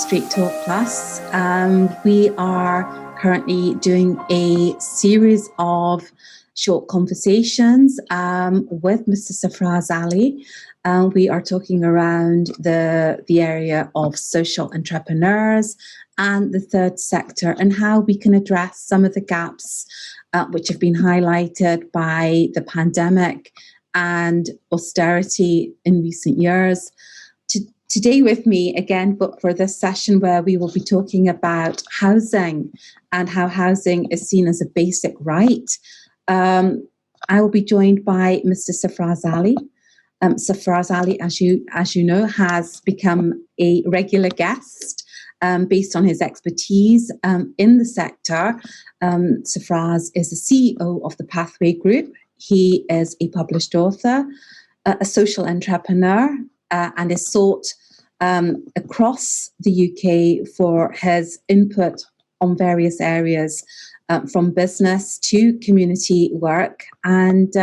Street Talk Plus. We are currently doing a series of short conversations with Mr. Safaraz Ali. We are talking around the area of social entrepreneurs and the third sector and how we can address some of the gaps which have been highlighted by the pandemic and austerity in recent years. Today with me again, but for this session where we will be talking about housing and how housing is seen as a basic right. I will be joined by Mr. Safaraz Ali. Safaraz Ali, as you know, has become a regular guest based on his expertise in the sector. Safaraz is the CEO of the Pathway Group. He is a published author, a social entrepreneur, and is sought across the UK for his input on various areas, from business to community work. And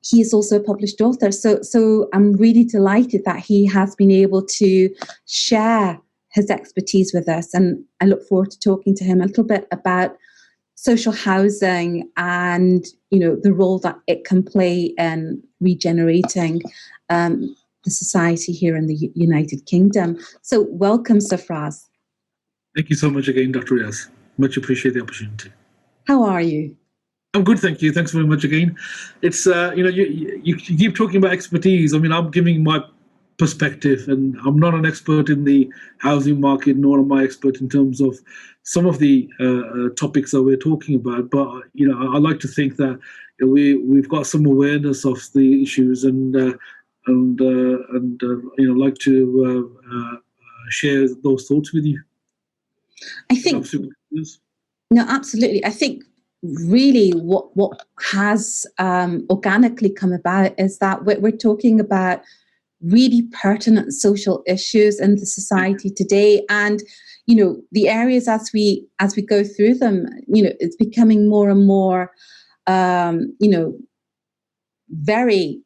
he is also a published author. So I'm really delighted that he has been able to share his expertise with us. And I look forward to talking to him a little bit about social housing and, the role that it can play in regenerating the society here in the United Kingdom. So welcome, Safaraz. Thank you so much again, Dr. Riaz. Much appreciate the opportunity. How are you? I'm good, thank you. Thanks very much again. It's, you keep talking about expertise. I mean, I'm giving my perspective, and I'm not an expert in the housing market, nor am I expert in terms of some of the topics that we're talking about. But, I like to think that we've got some awareness of the issues and like to share those thoughts with you. I think no, absolutely. I think really what has organically come about is that we're talking about really pertinent social issues in the society today, and the areas as we go through them, it's becoming more and more very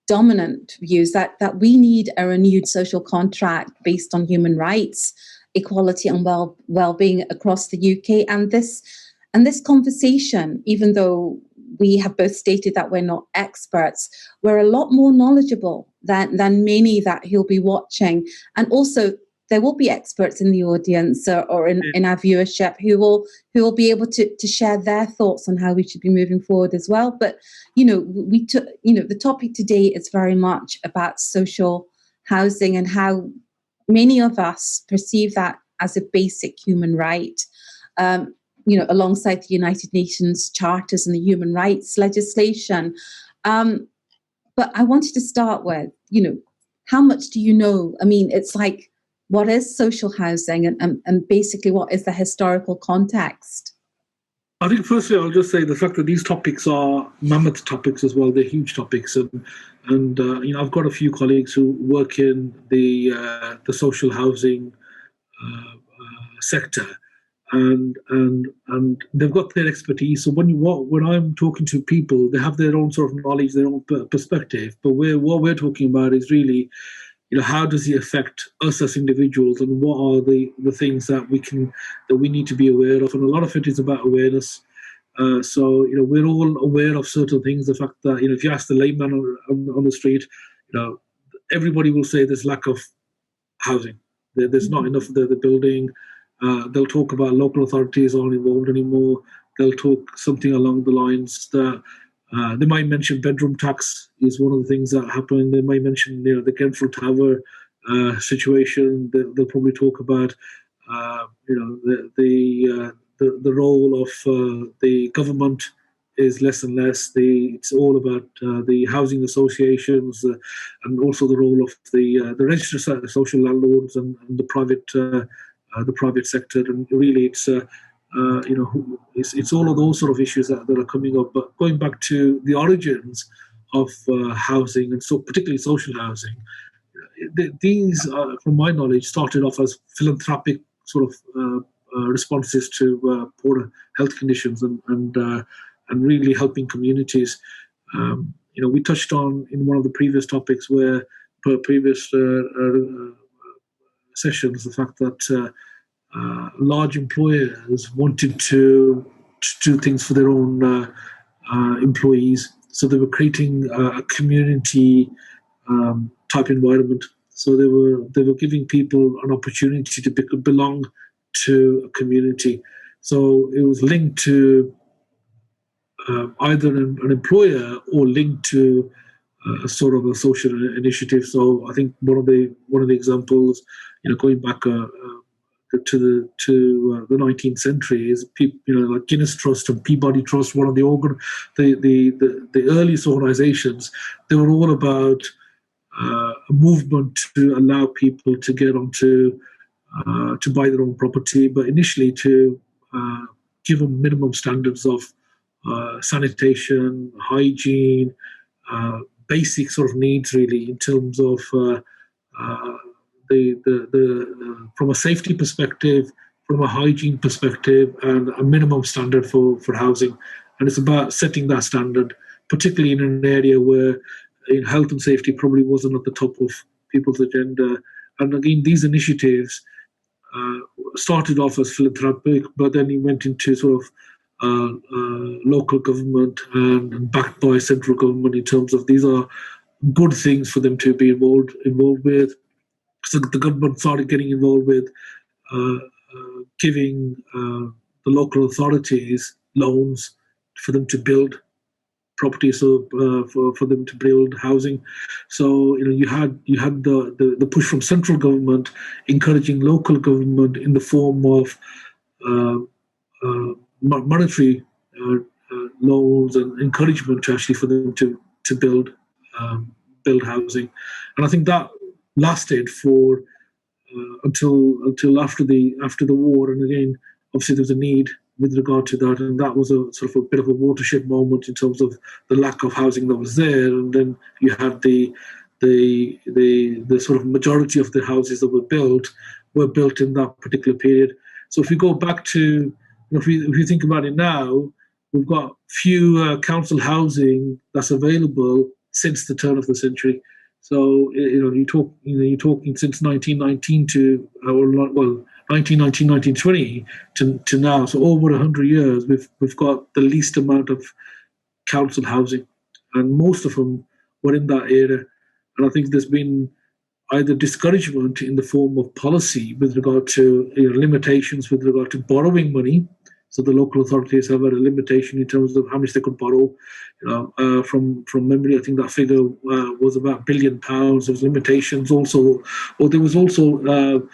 dominant views that we need a renewed social contract based on human rights, equality and well-being across the UK. And this conversation, even though we have both stated that we're not experts, we're a lot more knowledgeable than many that he'll be watching. And also there will be experts in the audience or in our viewership who will be able to share their thoughts on how we should be moving forward as well. But the topic today is very much about social housing and how many of us perceive that as a basic human right, alongside the United Nations charters and the human rights legislation. But I wanted to start with, how much do you know? I mean, it's like, what is social housing and basically what is the historical context? I think firstly, I'll just say the fact that these topics are mammoth topics as well. They're huge topics. And I've got a few colleagues who work in the social housing sector, and they've got their expertise. So when I'm talking to people, they have their own sort of knowledge, their own perspective. But what we're talking about is really, how does it affect us as individuals, and what are the things that we need to be aware of? And a lot of it is about awareness. So we're all aware of certain things. The fact that if you ask the layman on the street, everybody will say there's lack of housing. There's not enough of the building. They'll talk about local authorities aren't involved anymore. They'll talk something along the lines that they might mention bedroom tax is one of the things that happen. They might mention the Grenfell Tower situation. They'll probably talk about the role of the government is less and less. It's all about the housing associations and also the role of the registered social landlords and the private sector. And really, it's all of those sort of issues that are coming up. But going back to the origins of housing, and so particularly social housing, these, from my knowledge, started off as philanthropic sort of responses to poor health conditions and really helping communities. We touched on in one of the previous topics where previous sessions, the fact that large employers wanted to do things for their own employees. So they were creating a community type environment. So they were giving people an opportunity to belong to a community. So it was linked to either an employer or linked to a sort of a social initiative. So I think one of the examples, going back to the 19th century is people, like Guinness Trust and Peabody Trust. One of the earliest organisations, they were all about a movement to allow people to get onto to buy their own property, but initially to give them minimum standards of sanitation, hygiene, basic sort of needs, really, in terms of from a safety perspective, from a hygiene perspective, and a minimum standard for housing. And it's about setting that standard, particularly in an area where health and safety probably wasn't at the top of people's agenda. And again, these initiatives started off as philanthropic, but then it went into sort of local government and backed by central government in terms of these are good things for them to be involved with. So the government started getting involved with giving the local authorities loans for them to build property, so for them to build housing. So you had the push from central government encouraging local government in the form of monetary loans and encouragement to actually for them to build housing. And I think that lasted for until after the war. And again, obviously there was a need with regard to that, and that was a sort of a bit of a watershed moment in terms of the lack of housing that was there. And then you had the sort of majority of the houses that were built in that particular period. So if you go back to, if you think about it now, we've got few council housing that's available since the turn of the century. So you're talking since 1919 to 1920 to now. So over 100 years, we've got the least amount of council housing, and most of them were in that era. And I think there's been either discouragement in the form of policy with regard to limitations with regard to borrowing money. So the local authorities have a limitation in terms of how much they could borrow. From memory, I think that figure was about £1 billion. There was limitations also, or there was also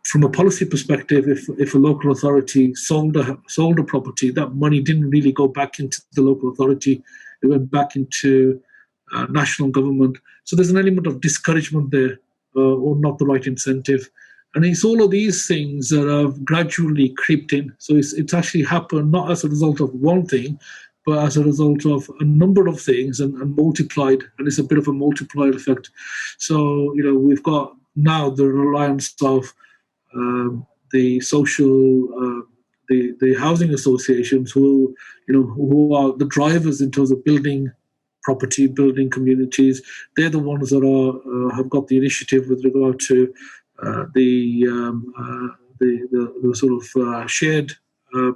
from a policy perspective, if a local authority sold a property, that money didn't really go back into the local authority; it went back into national government. So there's an element of discouragement there, or not the right incentive. And it's all of these things that have gradually creeped in. So it's actually happened not as a result of one thing, but as a result of a number of things and multiplied. And it's a bit of a multiplied effect. So, we've got now the reliance of the social, the housing associations who are the drivers in terms of building property, building communities. They're the ones that have got the initiative with regard to the sort of shared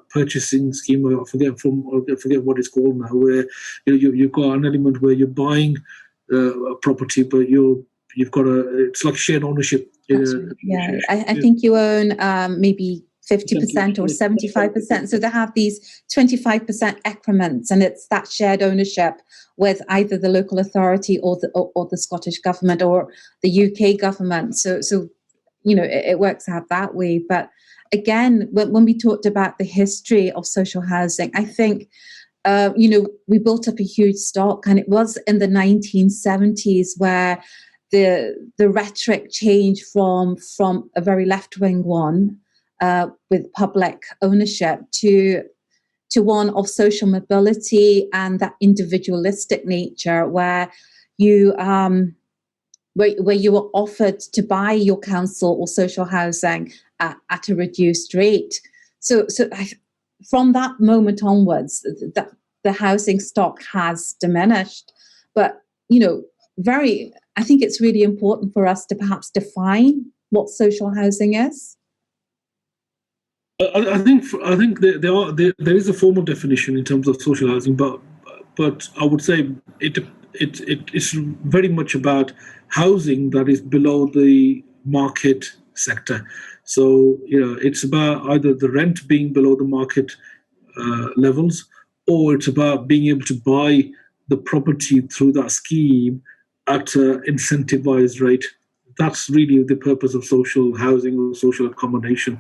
purchasing scheme. I forget what it's called now, where you've got an element where you're buying a property, but you've got it's like shared ownership. Yeah, I think you own maybe 50% or 75%. So they have these 25% increments, and it's that shared ownership with either the local authority or the Scottish government or the UK government. So it works out that way. But again, when we talked about the history of social housing, I think we built up a huge stock, and it was in the 1970s where the rhetoric changed from a very left-wing one with public ownership to one of social mobility and that individualistic nature where you were offered to buy your council or social housing at a reduced rate. So from that moment onwards, the housing stock has diminished. But I think it's really important for us to perhaps define what social housing is? I think there is a formal definition in terms of social housing, but I would say it's very much about housing that is below the market sector. So it's about either the rent being below the market levels, or it's about being able to buy the property through that scheme at an incentivized rate. That's really the purpose of social housing or social accommodation.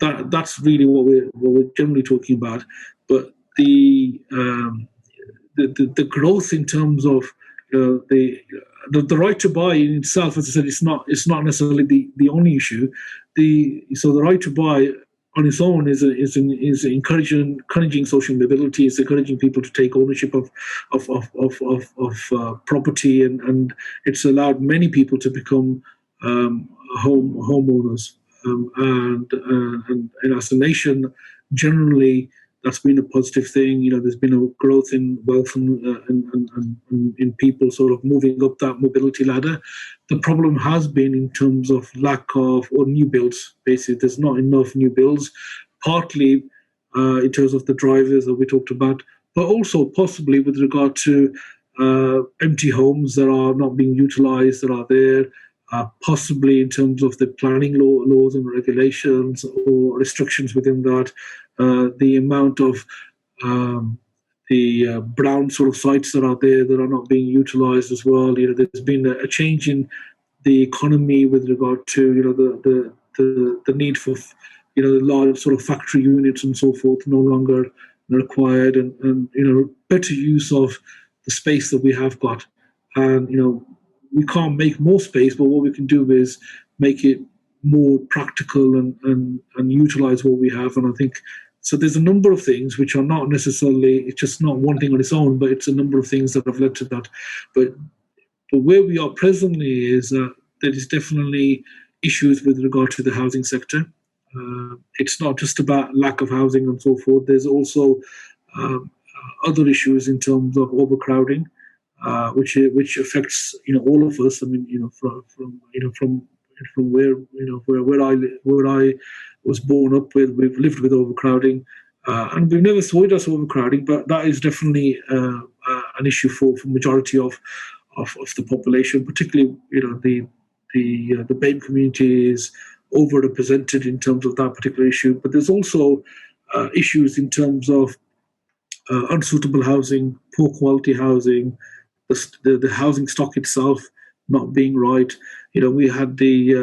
That's really what we're generally talking about. But the growth in terms of the right to buy in itself, as I said, it's not necessarily the only issue. So the right to buy on its own is encouraging social mobility. It's encouraging people to take ownership of property, and it's allowed many people to become homeowners. And as a nation, generally, that's been a positive thing. There's been a growth in wealth and in people sort of moving up that mobility ladder. The problem has been in terms of lack of or new builds. Basically, there's not enough new builds, partly in terms of the drivers that we talked about, but also possibly with regard to empty homes that are not being utilized, that are there. Possibly in terms of the planning laws and regulations or restrictions within that, the amount of the brown sort of sites that are there that are not being utilized as well. There's been a change in the economy with regard to the need for large sort of factory units and so forth no longer required, and better use of the space that we have got. And we can't make more space, but what we can do is make it more practical and utilize what we have. And I think so. There's a number of things which are not necessarily, it's just not one thing on its own, but it's a number of things that have led to that. But where we are presently is that there is definitely issues with regard to the housing sector. It's not just about lack of housing and so forth. There's also other issues in terms of overcrowding. Which affects all of us. I mean, from where I was born up with, we've lived with overcrowding, and we've never saw it as overcrowding, but that is definitely an issue for majority of the population, particularly the BAME community is overrepresented in terms of that particular issue. But there's also issues in terms of unsuitable housing, poor quality housing. The housing stock itself not being right. We had the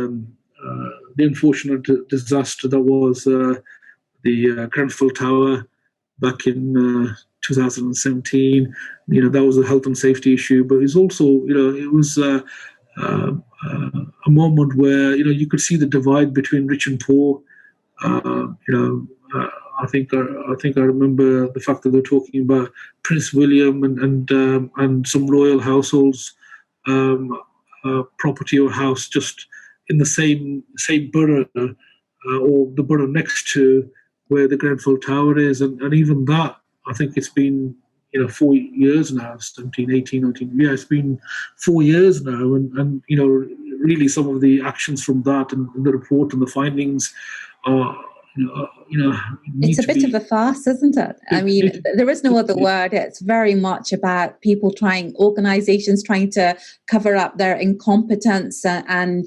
unfortunate disaster that was the Grenfell Tower back in 2017. That was a health and safety issue, but it's also it was a moment where you could see the divide between rich and poor. I think I remember the fact that they're talking about Prince William and some royal households property or house just in the same borough or the borough next to where the Grenfell Tower is, and even that, I think it's been 4 years now, 17, 18, 19. Yeah, it's been 4 years now, and really some of the actions from that and the report and the findings are. It's a bit of a farce, isn't it? I mean, there is no other word. It's very much about people organizations trying to cover up their incompetence and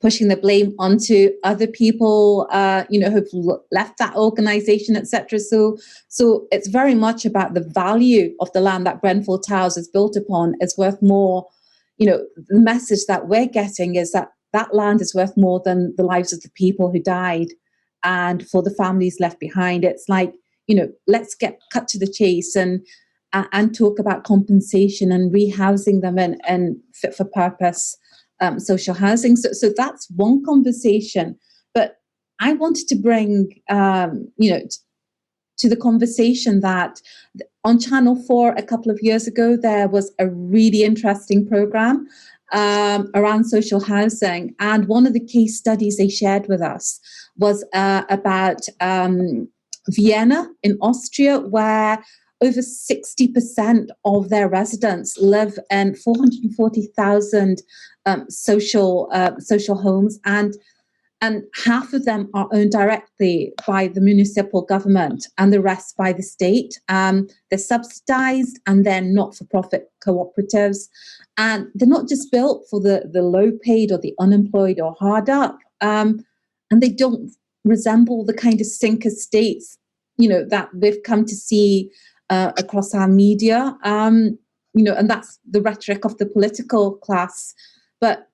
pushing the blame onto other people, who've left that organization, etc. So it's very much about the value of the land that Grenfell Towers is built upon is worth more. The message that we're getting is that land is worth more than the lives of the people who died. And for the families left behind, it's like, let's cut to the chase and talk about compensation and rehousing them and fit for purpose social housing. So that's one conversation. But I wanted to bring, to the conversation that on Channel 4 a couple of years ago, there was a really interesting program around social housing. And one of the case studies they shared with us was about Vienna in Austria, where over 60% of their residents live in 440,000 social homes, and half of them are owned directly by the municipal government and the rest by the state. They're subsidized, and they're not-for-profit cooperatives. And they're not just built for the low-paid or the unemployed or hard up. And they don't resemble the kind of sink estates, that we've come to see across our media. And that's the rhetoric of the political class. But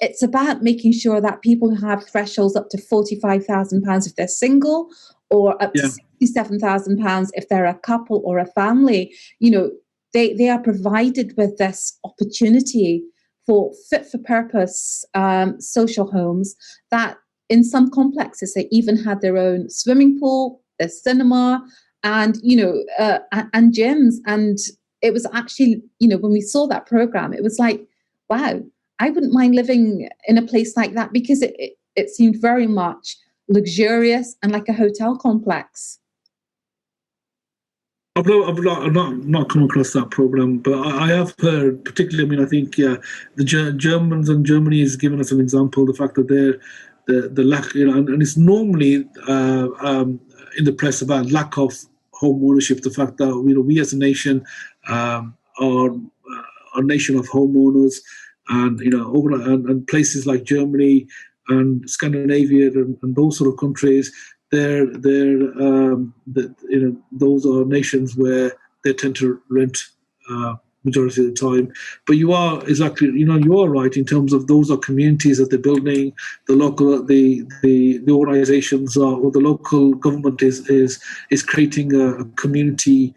it's about making sure that people who have thresholds up to £45,000 if they're single, or up to £67,000 if they're a couple or a family, they are provided with this opportunity for fit-for-purpose social homes that in some complexes, they even had their own swimming pool, their cinema, and, and gyms. And it was actually, when we saw that program, it was like, wow, I wouldn't mind living in a place like that, because it seemed very much luxurious and like a hotel complex. I've not come across that program, but I have heard, particularly, I think the Germans and Germany has given us an example, the fact that the lack, and it's normally in the press about lack of home ownership, the fact that, we as a nation are a nation of homeowners. And and places like Germany and Scandinavia and those sort of countries, those are nations where they tend to rent majority of the time. But you are exactly, you are right in terms of those are communities that they're building. The local, the organisations or the local government is creating a community.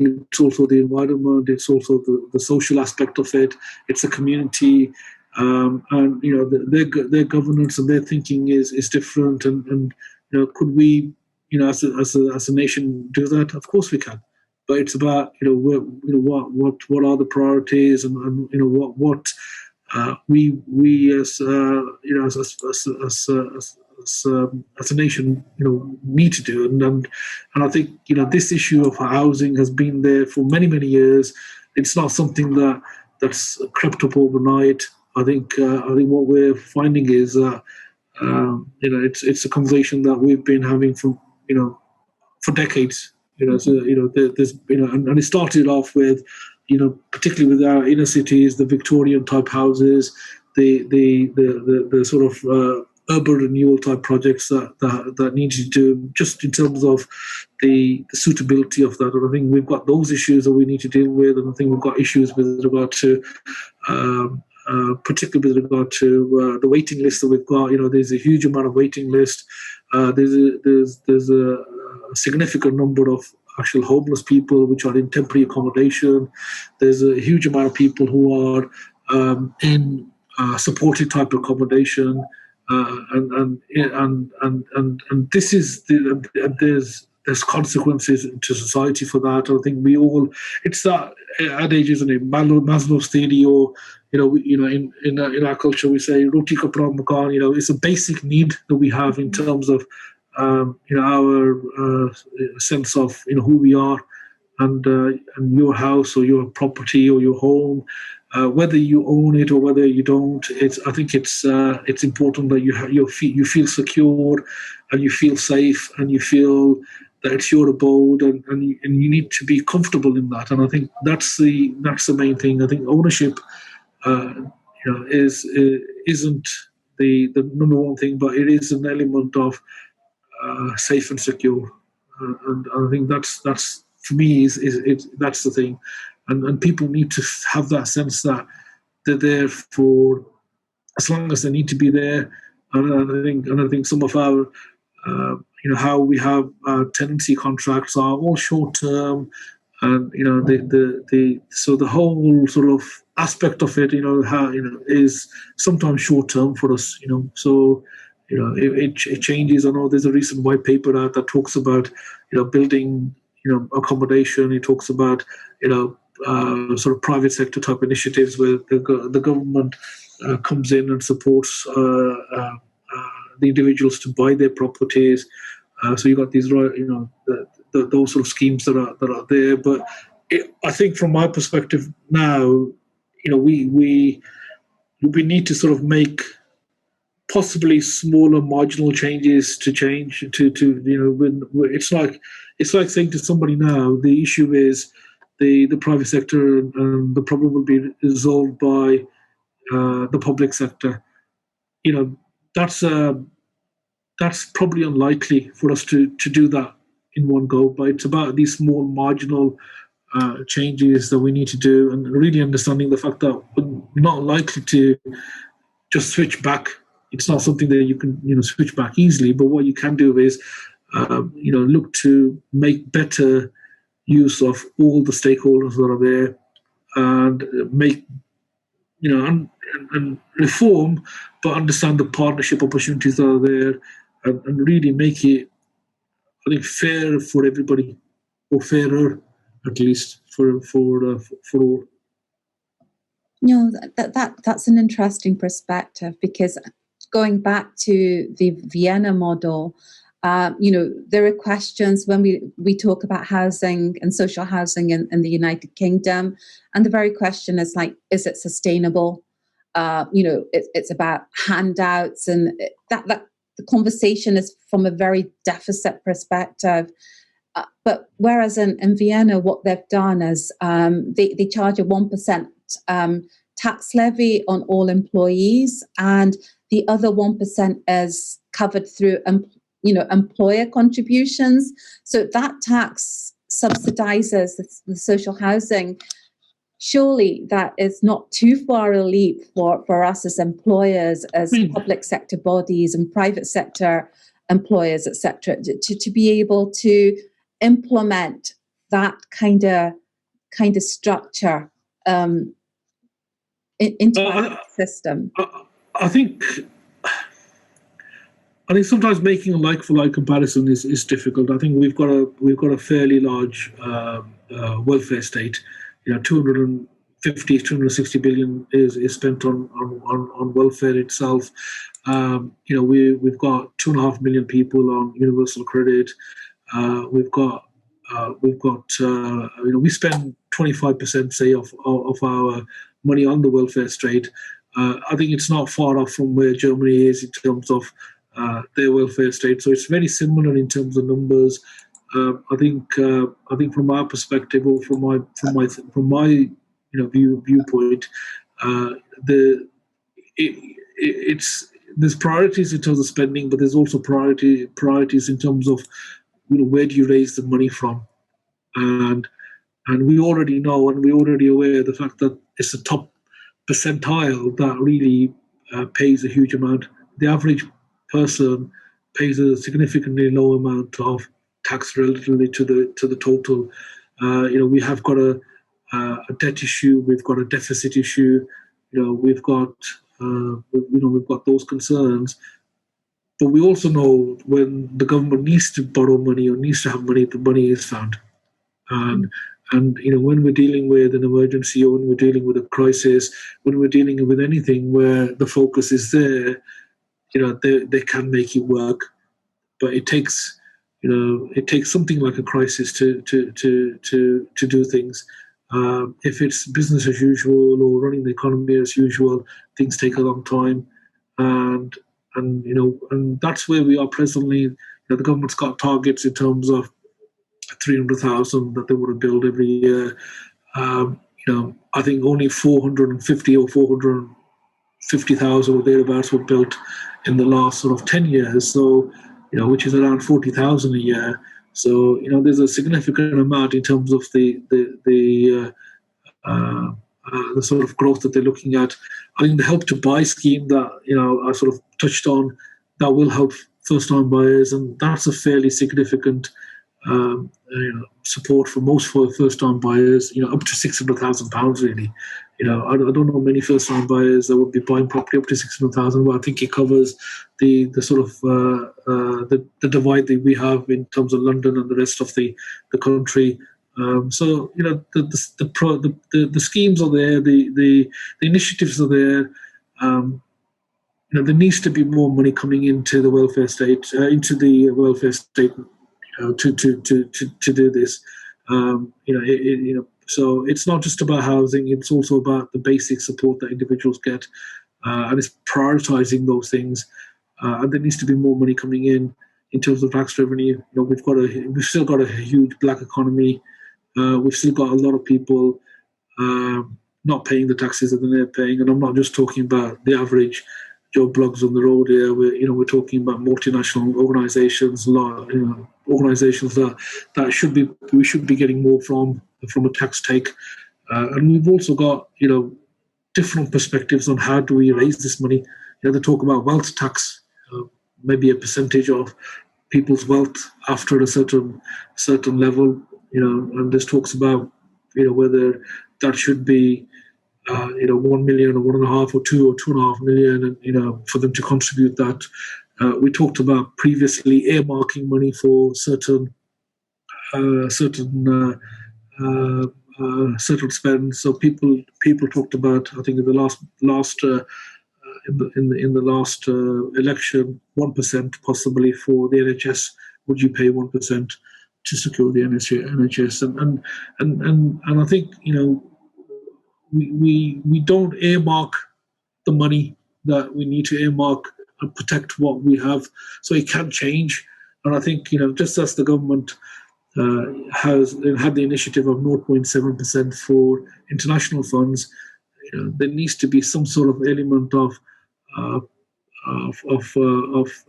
It's also the environment. It's also the social aspect of it. It's a community, and their governance and their thinking is different. And could we, as a nation, do that? Of course we can. But it's about what are the priorities, and what we as a nation, need to do, and I think this issue of housing has been there for many years. It's not something that's crept up overnight. I think what we're finding is that it's a conversation that we've been having for decades. There's and it started off with particularly with our inner cities, the Victorian type houses, the sort of urban renewal type projects that need to do just in terms of the suitability of that. And I think we've got those issues that we need to deal with, and I think we've got issues with regard to particularly with regard to the waiting list that we've got. There's a huge amount of waiting list. There's a significant number of actual homeless people which are in temporary accommodation. There's a huge amount of people who are in supported type accommodation. And this is there's consequences to society for that. I think it's that adage, isn't it? Maslow's theory, or in our culture we say roti kapra makan. It's a basic need that we have in terms of our sense of who we are, and your house or your property or your home. Whether you own it or whether you don't, I think it's important that you feel secure, and you feel safe, and you feel that it's your abode, and you need to be comfortable in that. And I think that's the main thing. I think ownership, isn't the number one thing, but it is an element of safe and secure. And I think that's for me that's the thing. And people need to have that sense that they're there for as long as they need to be there. And I think some of our, how we have tenancy contracts are all short term, and so the whole sort of aspect of it, is sometimes short term for us. So it changes. I know there's a recent white paper out that talks about building accommodation. It talks about sort of private sector type initiatives where the government comes in and supports the individuals to buy their properties. So you got these, those sort of schemes that are there. But I think from my perspective now, we need to sort of make possibly smaller marginal changes to change when it's like saying to somebody now the issue is the private sector and the problem will be resolved by the public sector. That's probably unlikely for us to do that in one go, but it's about these small marginal changes that we need to do, and really understanding the fact that we're not likely to just switch back. It's not something that you can switch back easily, but what you can do is look to make better use of all the stakeholders that are there, and make and reform, but understand the partnership opportunities that are there, and really make it, I think, fair for everybody, or fairer at least for all. That's an interesting perspective, because going back to the Vienna model, there are questions when we talk about housing and social housing in the United Kingdom, and the very question is like, is it sustainable? It's about handouts, and that the conversation is from a very deficit perspective. But whereas in Vienna, what they've done is they charge a 1% tax levy on all employees, and the other 1% is covered through employer contributions. So that tax subsidizes the social housing. Surely that is not too far a leap for us as employers, as public sector bodies and private sector employers, etc., to be able to implement that kind of structure into our system. I think sometimes making a like-for-like comparison is difficult. I think we've got a fairly large welfare state. 250, 260 billion is spent on welfare itself. We've got 2.5 million people on universal credit. We spend 25%, say, of our money on the welfare state. I think it's not far off from where Germany is in terms of their welfare state. So it's very similar in terms of numbers. I think from our perspective, or from my viewpoint, there's priorities in terms of spending, but there's also priorities in terms of where do you raise the money from, and we already know, and we're already aware of the fact that it's the top percentile that really pays a huge amount. The average person pays a significantly low amount of tax relatively to the total. We have got a debt issue, we've got a deficit issue, we've got those concerns. But we also know when the government needs to borrow money or needs to have money, the money is found. And when we're dealing with an emergency, or when we're dealing with a crisis, when we're dealing with anything where the focus is there, they can make it work. But it takes something like a crisis to do things. If it's business as usual or running the economy as usual, things take a long time, and that's where we are presently. The government's got targets in terms of 300,000 that they want to build every year. I think only 450 or 450,000 or thereabouts were built in the last sort of 10 years. So, which is around 40,000 a year. So, there's a significant amount in terms of the sort of growth that they're looking at. I think the Help to Buy scheme that I sort of touched on, that will help first-time buyers, and that's a fairly significant support for most first-time buyers. Up to £600,000 really. I don't know many first-time buyers that would be buying property up to 600,000, but I think it covers the sort of the divide that we have in terms of London and the rest of the country. So the schemes are there, the initiatives are there. there needs to be more money coming into the welfare state, to do this. So it's not just about housing; it's also about the basic support that individuals get, and it's prioritizing those things. And there needs to be more money coming in terms of tax revenue. We've still got a huge black economy. We've still got a lot of people not paying the taxes that they're paying, and I'm not just talking about the average Joe Bloggs on the road here. We're talking about multinational organisations, organisations that we should be getting more from a tax take, and we've also got different perspectives on how do we raise this money. They talk about wealth tax, maybe a percentage of people's wealth after a certain level, and this talks about whether that should be 1 million or 1.5 or 2 or 2.5 million, and for them to contribute that. We talked about previously earmarking money for certain spend. So people talked about, I think in the last election, 1% possibly for the NHS. Would you pay 1% to secure the NHS? And I think we don't earmark the money that we need to earmark and protect what we have, so it can change. And I think just as the government has had the initiative of 0.7% for international funds, there needs to be some sort of element of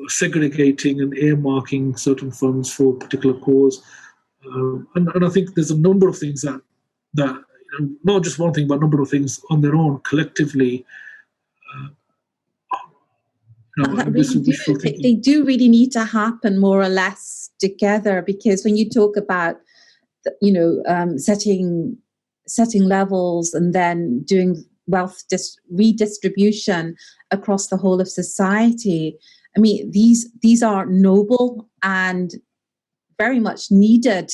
segregating and earmarking certain funds for a particular cause. And I think there's a number of things that not just one thing, but a number of things on their own collectively. They do really need to happen more or less together, because when you talk about setting levels and then doing wealth redistribution across the whole of society, I mean, these are noble and very much needed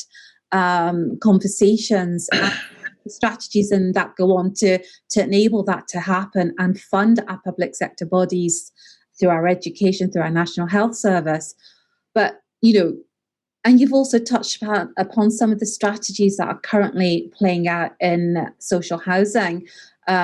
conversations and strategies, and that go on to enable that to happen and fund our public sector bodies through our education, through our National Health Service. But and you've also touched upon some of the strategies that are currently playing out in social housing,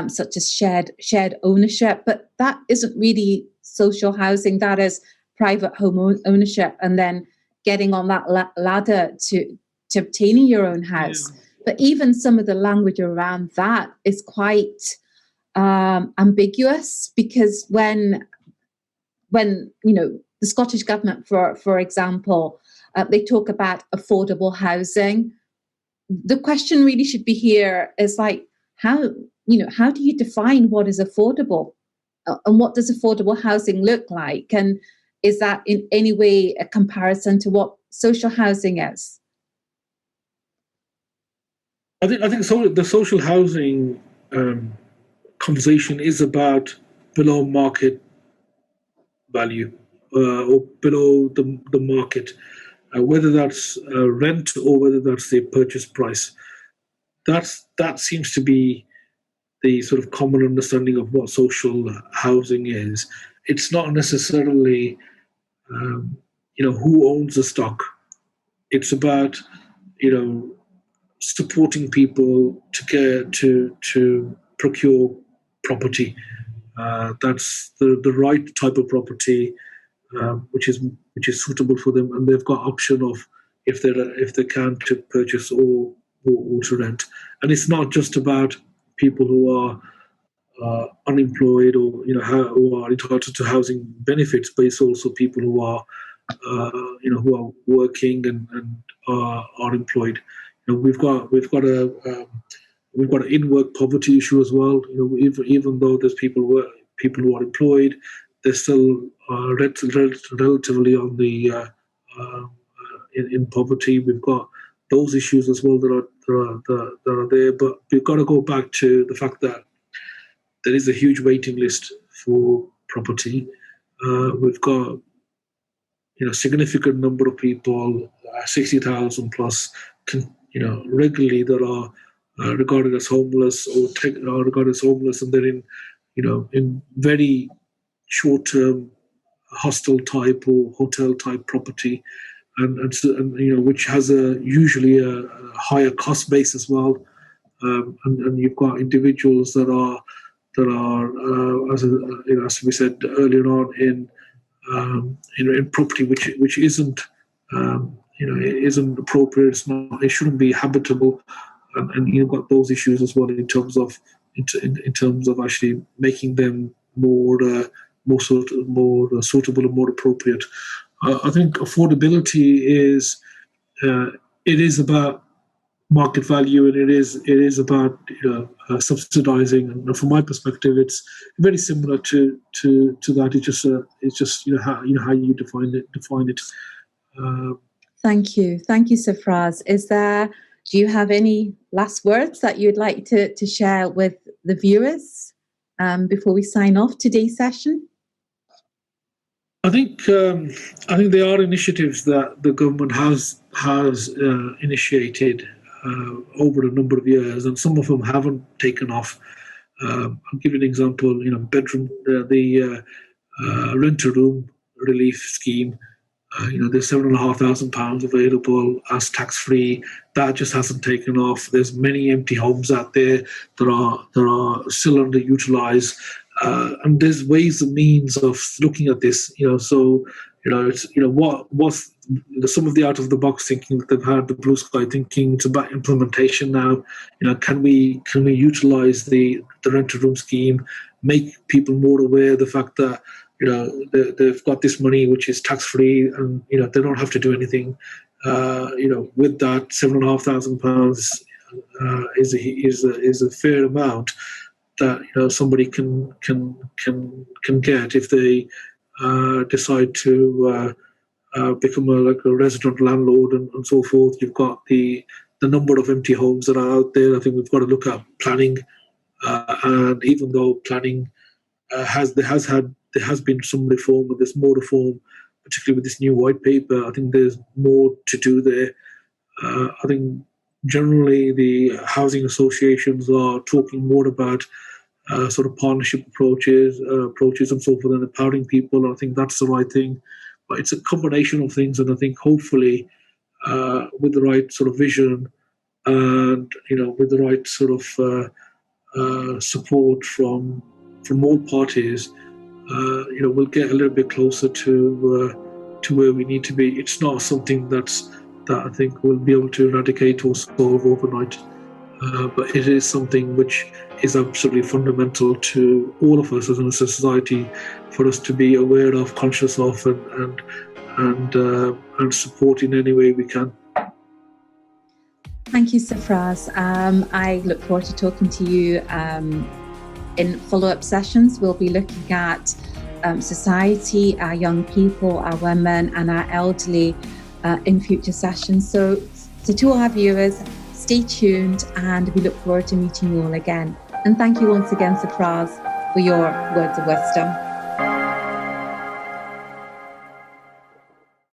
such as shared ownership. But that isn't really social housing. That is private home ownership, and then getting on that ladder to obtaining your own house. Yeah. But even some of the language around that is quite ambiguous, because when the Scottish Government, for example, they talk about affordable housing, the question really should be here is how do you define what is affordable, and what does affordable housing look like, and is that in any way a comparison to what social housing is? I think so. The social housing conversation is about below market value or below the market, whether that's rent or whether that's the purchase price. That seems to be the sort of common understanding of what social housing is. It's not necessarily who owns the stock. It's about supporting people to procure property. That's the right type of property, which is suitable for them, and they've got option of if they can to purchase or to rent. And it's not just about people who are unemployed or who are entitled to housing benefits, but it's also people who are working and are employed. We've got an in-work poverty issue as well. Even though there's people who are employed, they're still relatively on the in poverty. We've got those issues as well that are there. But we've got to go back to the fact that there is a huge waiting list for property. We've got significant number of people, 60,000 plus, regularly that are regarded as homeless or regarded as homeless, and they're in very short-term hostel type or hotel type property, and which has usually a higher cost base as well, and you've got individuals that are as we said earlier on in property which isn't it isn't appropriate. It shouldn't be habitable, and you've got those issues as well in terms of actually making them more suitable and more appropriate. I think affordability is it is about market value, and it is about subsidizing. And from my perspective, it's very similar to that. It's just how you define it. Thank you, Safaraz. Do you have any last words that you'd like to share with the viewers before we sign off today's session? I think there are initiatives that the government has initiated over a number of years, and some of them haven't taken off. I'll give you an example. Bedroom, the rent-a-room relief scheme. There's £7,500 available as tax-free. That just hasn't taken off. There's many empty homes out there that are still underutilized, and there's ways and means of looking at this. So it's what's some of the out of the box thinking that they've had, the blue sky thinking. It's about implementation now. Can we utilize the rent-a-room scheme, make people more aware of the fact that they've got this money which is tax-free, and they don't have to do anything. With that, £7,500 is a fair amount that somebody can get if they decide to become a resident landlord and so forth. You've got the number of empty homes that are out there. I think we've got to look at planning, and even though planning there has been some reform, but there's more reform, particularly with this new white paper. I think there's more to do there. I think generally the housing associations are talking more about sort of partnership approaches and so forth, and empowering people. And I think that's the right thing. But it's a combination of things, and I think hopefully with the right sort of vision and with the right sort of support from all parties, we'll get a little bit closer to where we need to be. It's not something that I think we'll be able to eradicate or solve overnight, but it is something which is absolutely fundamental to all of us as a society, for us to be aware of, conscious of, and support in any way we can. Thank you, Safaraz. I look forward to talking to you in follow-up sessions. We'll be looking at society, our young people, our women, and our elderly in future sessions. So to all our viewers, stay tuned, and we look forward to meeting you all again. And thank you once again, Safaraz, for your words of wisdom.